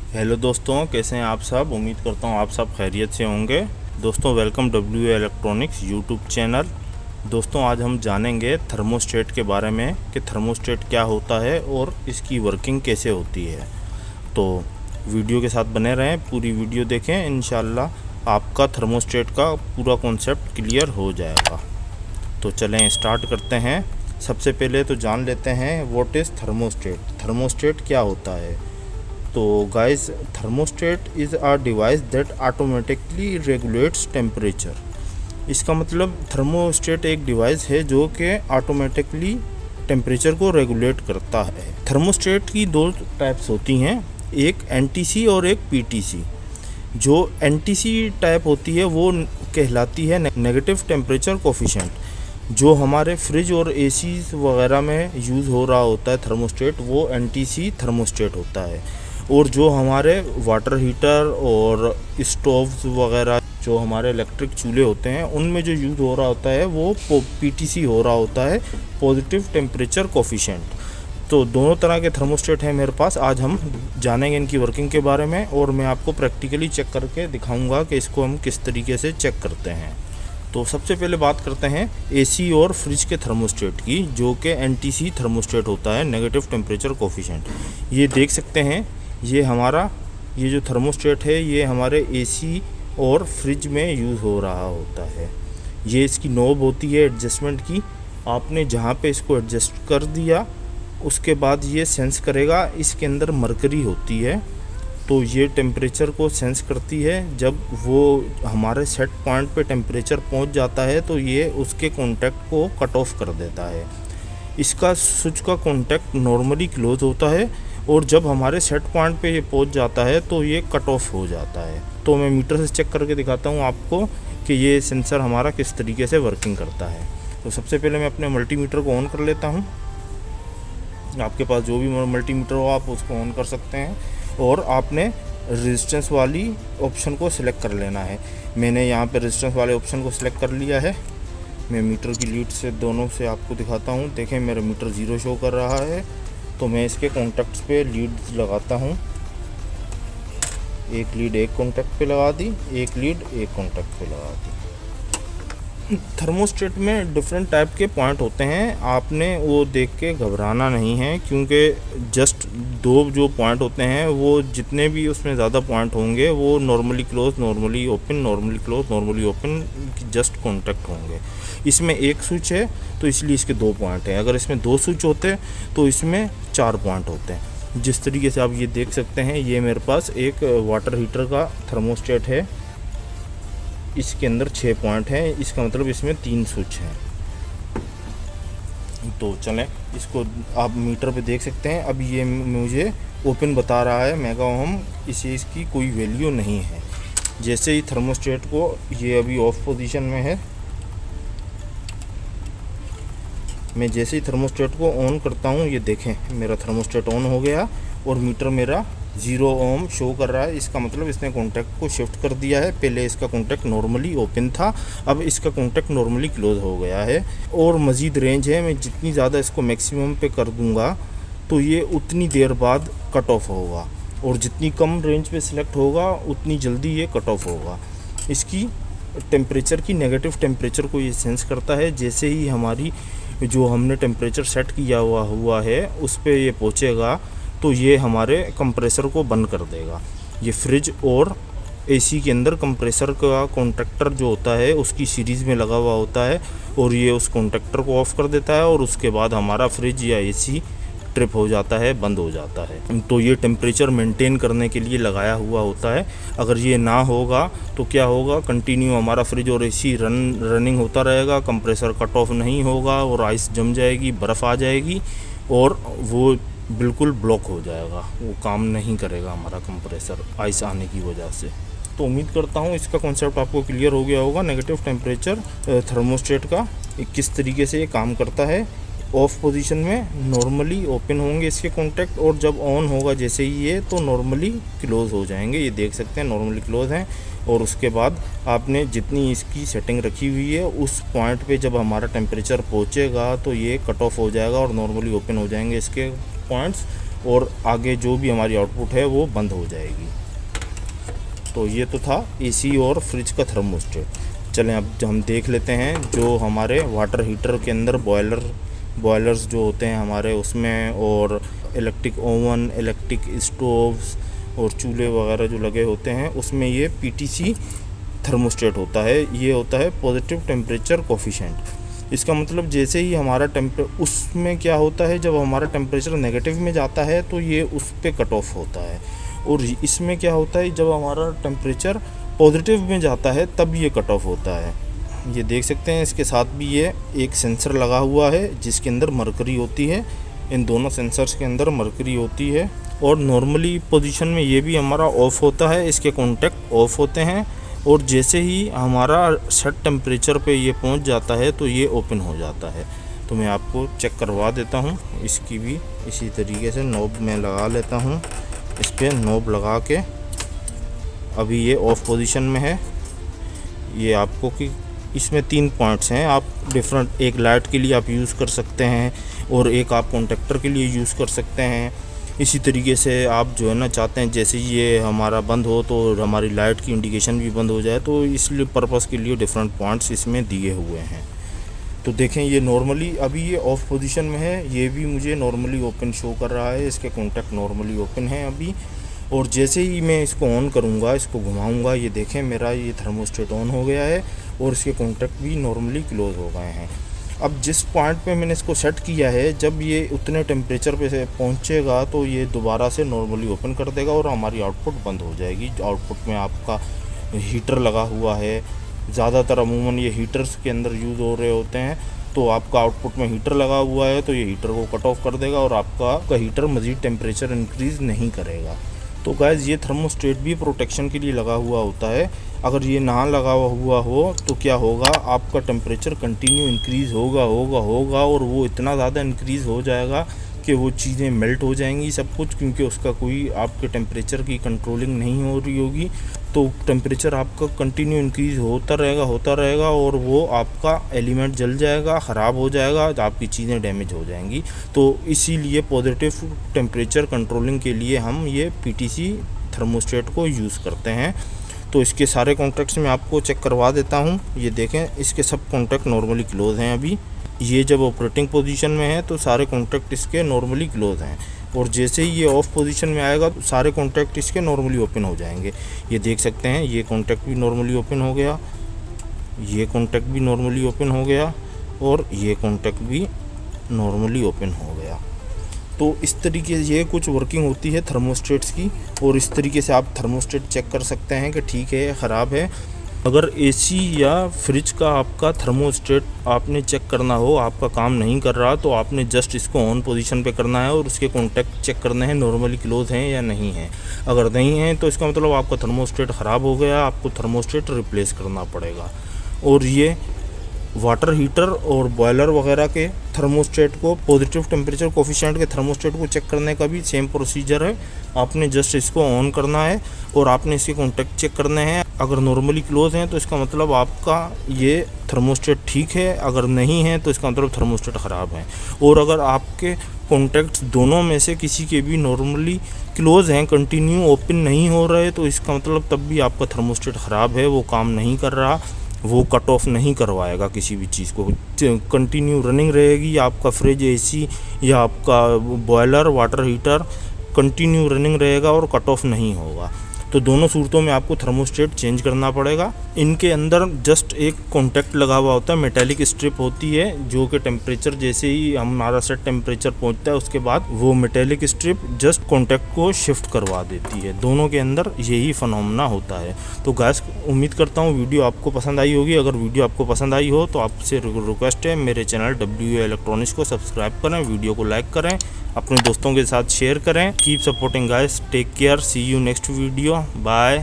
Hello दोस्तों, कैसे हैं आप सब। उम्मीद करता हूँ आप सब खैरियत से होंगे। दोस्तों welcome W electronics YouTube channel. दोस्तों आज हम जानेंगे थर्मोस्टेट के बारे में कि थर्मोस्टेट क्या होता है और इसकी वर्किंग कैसे होती है। तो वीडियो के साथ बने रहें, पूरी वीडियो देखें, इंशाल्लाह आपका थर्मोस्टेट का पूरा कॉन्सेप्ट क्लियर हो जाएगा। तो चलें स्टार्ट करते हैं। सबसे पहले तो जान लेते हैं व्हाट इज़ थर्मोस्टेट। थर्मोस्टेट क्या होता है। तो guys, thermostat is a device that automatically regulates temperature. इसका मतलब थर्मोस्टेट एक डिवाइस है जो कि ऑटोमेटिकली टेम्परेचर को रेगुलेट करता है। थर्मोस्टेट की दो टाइप्स होती हैं, एक एनटीसी और एक पीटीसी। जो एनटीसी टाइप होती है वो कहलाती है नेगेटिव टेम्परेचर कोफिशिएंट। जो हमारे फ्रिज और एसी वगैरह में यूज़ हो रहा होता है थर्मोस्टेट, वो एनटीसी थर्मोस्टेट होता है। और जो हमारे वाटर हीटर और स्टोव्स वगैरह, जो हमारे इलेक्ट्रिक चूल्हे होते हैं, उनमें जो यूज़ हो रहा होता है वो पीटीसी हो रहा होता है, पॉजिटिव टेम्परेचर कोफिशिएंट। तो दोनों तरह के थर्मोस्टेट हैं मेरे पास। आज हम जानेंगे इनकी वर्किंग के बारे में और मैं आपको प्रैक्टिकली चेक करके दिखाऊंगा कि इसको हम किस तरीके से चेक करते हैं। तो सबसे पहले बात करते हैं एसी और फ्रिज के थर्मोस्टेट की, जो कि एनटीसी थर्मोस्टेट होता है, नेगेटिव टेम्परेचर कोफिशिएंट। ये देख सकते हैं, ये जो थर्मोस्टेट है ये हमारे एसी और फ्रिज में यूज़ हो रहा होता है। ये इसकी नॉब होती है एडजस्टमेंट की। आपने जहाँ पे इसको एडजस्ट कर दिया उसके बाद ये सेंस करेगा। इसके अंदर मरकरी होती है, तो ये टेम्परेचर को सेंस करती है। जब वो हमारे सेट पॉइंट पे टेम्परेचर पहुंच जाता है तो ये उसके कॉन्टैक्ट को कट ऑफ कर देता है। इसका स्विच का कॉन्टैक्ट नॉर्मली क्लोज होता है और जब हमारे सेट पॉइंट पे ये पहुंच जाता है तो ये कट ऑफ हो जाता है। तो मैं मीटर से चेक करके दिखाता हूँ आपको कि ये सेंसर हमारा किस तरीके से वर्किंग करता है। तो सबसे पहले मैं अपने मल्टीमीटर को ऑन कर लेता हूँ। आपके पास जो भी मल्टीमीटर हो आप उसको ऑन कर सकते हैं और आपने रेजिस्टेंस वाली ऑप्शन को सिलेक्ट कर लेना है। मैंने यहाँ पे रेजिस्टेंस वाले ऑप्शन को सिलेक्ट कर लिया है। मैं मीटर की लीड से दोनों से आपको दिखाता हूँ। देखें मेरा मीटर 0 शो कर रहा है, तो मैं इसके कॉन्टैक्ट्स पे लीड लगाता हूँ। एक लीड एक कॉन्टैक्ट पे लगा दी, एक लीड एक कॉन्टैक्ट पे लगा दी। थर्मोस्टेट में डिफरेंट टाइप के पॉइंट होते हैं, आपने वो देख के घबराना नहीं है, क्योंकि जस्ट दो जो पॉइंट होते हैं वो जितने भी उसमें ज़्यादा पॉइंट होंगे वो normally close, normally open, normally close, normally open just contact होंगे। इसमें एक स्विच है तो इसलिए इसके 2 पॉइंट हैं। अगर इसमें 2 स्विच होते तो इसमें 4 पॉइंट होते हैं। जिस तरीके से आप ये देख सकते हैं, ये मेरे पास एक वाटर हीटर का थर्मोस्टेट है। इसके अंदर 6 पॉइंट हैं, इसका मतलब इसमें 3 स्विच हैं। तो चलें, इसको आप मीटर पे देख सकते हैं। अब ये मुझे ओपन बता रहा है मेगा ओम, इसे इसकी कोई वैल्यू नहीं है। जैसे ही थर्मोस्टेट को, ये अभी ऑफ पोजीशन में है, मैं जैसे ही थर्मोस्टेट को ऑन करता हूँ, ये देखें मेरा थर्मोस्टेट ऑन हो गया और मीटर मेरा 0 ओम शो कर रहा है। इसका मतलब इसने कॉन्टैक्ट को शिफ्ट कर दिया है। पहले इसका कॉन्टैक्ट नॉर्मली ओपन था, अब इसका कॉन्टैक्ट नॉर्मली क्लोज हो गया है। और मज़ीद रेंज है, मैं जितनी ज़्यादा इसको मैक्सिमम पे कर दूंगा तो ये उतनी देर बाद कट ऑफ होगा, और जितनी कम रेंज पे सिलेक्ट होगा उतनी जल्दी ये कट ऑफ होगा। इसकी टेम्परेचर की नेगेटिव टेम्परेचर को ये सेंस करता है। जैसे ही हमारी जो हमने टेम्परेचर सेट किया हुआ है उस पर ये पहुँचेगा तो ये हमारे कंप्रेसर को बंद कर देगा। ये फ्रिज और एसी के अंदर कंप्रेसर का कॉन्ट्रैक्टर जो होता है उसकी सीरीज़ में लगा हुआ होता है, और ये उस कॉन्ट्रैक्टर को ऑफ़ कर देता है और उसके बाद हमारा फ्रिज या एसी ट्रिप हो जाता है, बंद हो जाता है। तो ये टेम्परेचर मेंटेन करने के लिए लगाया हुआ होता है। अगर ये ना होगा तो क्या होगा, कंटिन्यू हमारा फ्रिज और एसी रनिंग होता रहेगा, कंप्रेसर कट ऑफ नहीं होगा और आइस जम जाएगी, बर्फ़ आ जाएगी और वो बिल्कुल ब्लॉक हो जाएगा, वो काम नहीं करेगा हमारा कंप्रेसर आइस आने की वजह से। तो उम्मीद करता हूँ इसका कॉन्सेप्ट आपको क्लियर हो गया होगा। नेगेटिव टेम्परेचर थर्मोस्टेट का किस तरीके से ये काम करता है। ऑफ पोजीशन में नॉर्मली ओपन होंगे इसके कॉन्टैक्ट, और जब ऑन होगा जैसे ही ये, तो नॉर्मली क्लोज हो जाएंगे। ये देख सकते हैं नॉर्मली क्लोज हैं। और उसके बाद आपने जितनी इसकी सेटिंग रखी हुई है उस पॉइंट पे जब हमारा टेम्परेचर पहुंचेगा तो ये कट ऑफ हो जाएगा और नॉर्मली ओपन हो जाएंगे इसके पॉइंट्स, और आगे जो भी हमारी आउटपुट है वो बंद हो जाएगी। तो ये तो था एसी और फ्रिज का थर्मोस्टेट। चलें अब हम देख लेते हैं जो हमारे वाटर हीटर के अंदर बॉयलर्स जो होते हैं हमारे उसमें, और इलेक्ट्रिक ओवन, इलेक्ट्रिक स्टोव्स और चूल्हे वगैरह जो लगे होते हैं उसमें ये पीटीसी थर्मोस्टेट होता है। ये होता है पॉजिटिव टेम्परेचर कोफिशिएंट। इसका मतलब जैसे ही हमारा उसमें क्या होता है, जब हमारा टेम्परेचर नेगेटिव में जाता है तो ये उस पर कट ऑफ होता है, और इसमें क्या होता है जब हमारा टेम्परेचर पॉजिटिव में जाता है तब ये कट ऑफ होता है। ये देख सकते हैं इसके साथ भी ये एक सेंसर लगा हुआ है जिसके अंदर मरकरी होती है। इन दोनों सेंसर्स के अंदर मरकरी होती है, और नॉर्मली पोजीशन में ये भी हमारा ऑफ होता है, इसके कॉन्टैक्ट ऑफ होते हैं, और जैसे ही हमारा सेट टेम्परेचर पे ये पहुंच जाता है तो ये ओपन हो जाता है। तो मैं आपको चेक करवा देता हूँ। इसकी भी इसी तरीके से नॉब में लगा लेता हूँ। इस पर नॉब लगा के अभी ये ऑफ पोजीशन में है। ये आपको कि इसमें 3 पॉइंट्स हैं, आप डिफरेंट, एक लाइट के लिए आप यूज़ कर सकते हैं और एक आप कॉन्टैक्टर के लिए यूज़ कर सकते हैं। इसी तरीके से आप जो है ना चाहते हैं जैसे ये हमारा बंद हो तो हमारी लाइट की इंडिकेशन भी बंद हो जाए, तो इसलिए पर्पस के लिए डिफरेंट पॉइंट्स इसमें दिए हुए हैं। तो देखें ये नॉर्मली अभी ये ऑफ पोजीशन में है, ये भी मुझे नॉर्मली ओपन शो कर रहा है, इसके कॉन्टैक्ट नॉर्मली ओपन है अभी। और जैसे ही मैं इसको ऑन करूँगा, इसको घुमाऊँगा, ये देखें मेरा ये थर्मोस्टेट ऑन हो गया है और इसके कॉन्टैक्ट भी नॉर्मली क्लोज हो गए हैं। अब जिस पॉइंट पे मैंने इसको सेट किया है, जब ये उतने टेम्परेचर पे से पहुँचेगा तो ये दोबारा से नॉर्मली ओपन कर देगा और हमारी आउटपुट बंद हो जाएगी। आउटपुट में आपका हीटर लगा हुआ है, ज़्यादातर अमूमन ये हीटर्स के अंदर यूज़ हो रहे होते हैं, तो आपका आउटपुट में हीटर लगा हुआ है तो ये हीटर को कट ऑफ कर देगा और आपका हीटर मज़ीद टेम्परेचर इंक्रीज़ नहीं करेगा। तो गाइज़ ये थर्मोस्टेट भी प्रोटेक्शन के लिए लगा हुआ होता है। अगर ये ना लगा हुआ हो तो क्या होगा, आपका टेम्परेचर कंटिन्यू इंक्रीज़ होगा और वो इतना ज़्यादा इंक्रीज़ हो जाएगा कि वो चीज़ें मेल्ट हो जाएंगी सब कुछ, क्योंकि उसका कोई आपके टेम्परेचर की कंट्रोलिंग नहीं हो रही होगी। तो टेम्परेचर आपका कंटिन्यू इंक्रीज़ होता रहेगा और वो आपका एलिमेंट जल जाएगा, ख़राब हो जाएगा, तो आपकी चीज़ें डैमेज हो जाएंगी। तो इसीलिए पॉजिटिव टेम्परेचर कंट्रोलिंग के लिए हम ये पीटीसी थर्मोस्टेट को यूज़ करते हैं। तो इसके सारे कॉन्टैक्ट्स मैं आपको चेक करवा देता हूँ। ये देखें इसके सब कॉन्टैक्ट नॉर्मली क्लोज हैं अभी। ये जब ऑपरेटिंग पोजीशन में है तो सारे कॉन्टैक्ट इसके नॉर्मली क्लोज हैं, और जैसे ही ये ऑफ पोजीशन में आएगा तो सारे कॉन्टैक्ट इसके नॉर्मली ओपन हो जाएंगे। ये देख सकते हैं ये कॉन्टैक्ट भी नॉर्मली ओपन हो गया, ये कॉन्टैक्ट भी नॉर्मली ओपन हो गया, और ये कॉन्टैक्ट भी नॉर्मली ओपन हो गया। तो इस तरीके से ये कुछ वर्किंग होती है थर्मोस्टेट्स की, और इस तरीके से आप थर्मोस्टेट चेक कर सकते हैं कि ठीक है ख़राब है। अगर एसी या फ्रिज का आपका थर्मोस्टेट आपने चेक करना हो, आपका काम नहीं कर रहा, तो आपने जस्ट इसको ऑन पोजीशन पे करना है और उसके कॉन्टैक्ट चेक करने हैं नॉर्मली क्लोज हैं या नहीं हैं। अगर नहीं है तो इसका मतलब आपका थर्मोस्टेट ख़राब हो गया, आपको थर्मोस्टेट रिप्लेस करना पड़ेगा। और ये वाटर हीटर और बॉयलर वगैरह के थर्मोस्टेट को, पॉजिटिव टेम्परेचर कोफिशिएंट के थर्मोस्टेट को चेक करने का भी सेम प्रोसीजर है। आपने जस्ट इसको ऑन करना है और आपने इसके कॉन्टैक्ट चेक करने हैं। अगर नॉर्मली क्लोज हैं तो इसका मतलब आपका ये थर्मोस्टेट ठीक है, अगर नहीं है तो इसका मतलब थर्मोस्टेट ख़राब है। और अगर आपके कॉन्टैक्ट्स दोनों में से किसी के भी नॉर्मली क्लोज हैं, कंटिन्यू ओपन नहीं हो रहे, तो इसका मतलब तब भी आपका थर्मोस्टेट ख़राब है, वो काम नहीं कर रहा, वो कट ऑफ नहीं करवाएगा किसी भी चीज़ को, कंटिन्यू रनिंग रहेगी। आपका फ्रिज, एसी या आपका boiler, water heater continue running रहेगा और कट ऑफ नहीं होगा। तो दोनों सूरतों में आपको थर्मोस्टेट चेंज करना पड़ेगा। इनके अंदर जस्ट एक कॉन्टैक्ट लगा हुआ होता है, मेटेलिक स्ट्रिप होती है, जो कि टेम्परेचर जैसे ही हमारा सेट टेम्परेचर पहुंचता है उसके बाद वो मेटेलिक स्ट्रिप जस्ट कॉन्टैक्ट को शिफ्ट करवा देती है। दोनों के अंदर यही फिनोमेना होता है। तो गाइस उम्मीद करता हूँ वीडियो आपको पसंद आई होगी। अगर वीडियो आपको पसंद आई हो तो आपसे रिक्वेस्ट है मेरे चैनल WA इलेक्ट्रॉनिक्स को सब्सक्राइब करें, वीडियो को लाइक करें, अपने दोस्तों के साथ शेयर करें। Keep supporting guys, take care, see you next video, bye.